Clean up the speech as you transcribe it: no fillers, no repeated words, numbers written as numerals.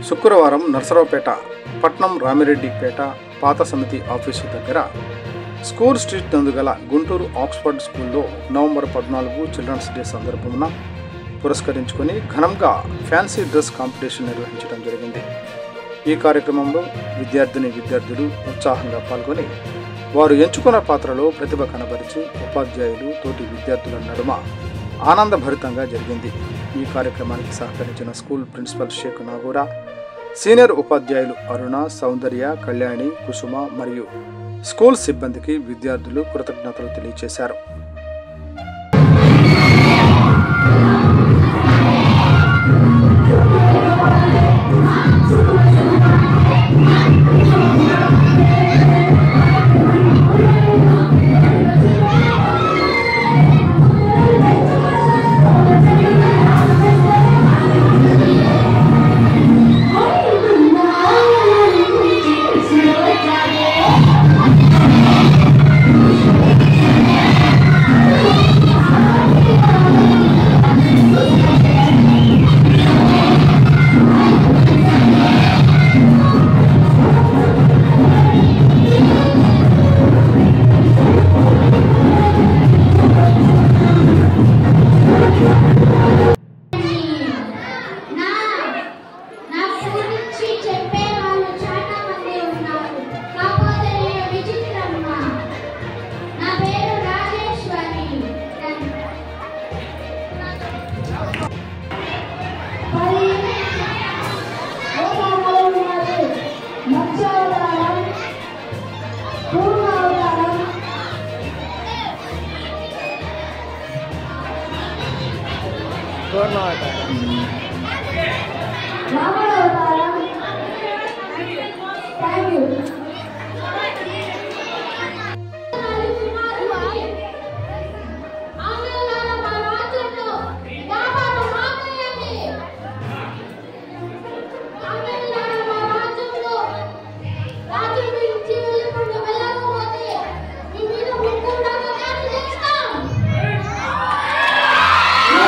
శుక్రవారం నర్సరావుపేట పట్నం రామిరెడ్డిపేట పాత సమితి ఆఫీసు దగ్గర స్కూల్ స్ట్రీట్ నందు గల గుంటూరు ఆక్స్ఫర్డ్ స్కూల్లో నవంబర్ 14 చిల్డ్రన్స్ డే సందర్భమున పురస్కరించుకొని ఘనంగా ఫ్యాన్సీ డ్రెస్ కాంపిటీషన్ నిర్వహించడం జరిగింది. ఈ కార్యక్రమంలో విద్యార్థులు ఉత్సాహంగా పాల్గొని వారు ఎంచుకున్న పాత్రలో ప్రతిభ కనబరిచి ఉపాధ్యాయులు తోటి విద్యార్థుల నడుమ ఆనందభరితంగా జరిగింది. ఈ కార్యక్రమానికి సహకరించిన స్కూల్ ప్రిన్సిపల్ షేక్ నాగూరా, సీనియర్ ఉపాధ్యాయులు అరుణ, సౌందర్య, కళ్యాణి, కుసుమ మరియు స్కూల్ సిబ్బందికి విద్యార్థులు కృతజ్ఞతలు తెలియజేశారు.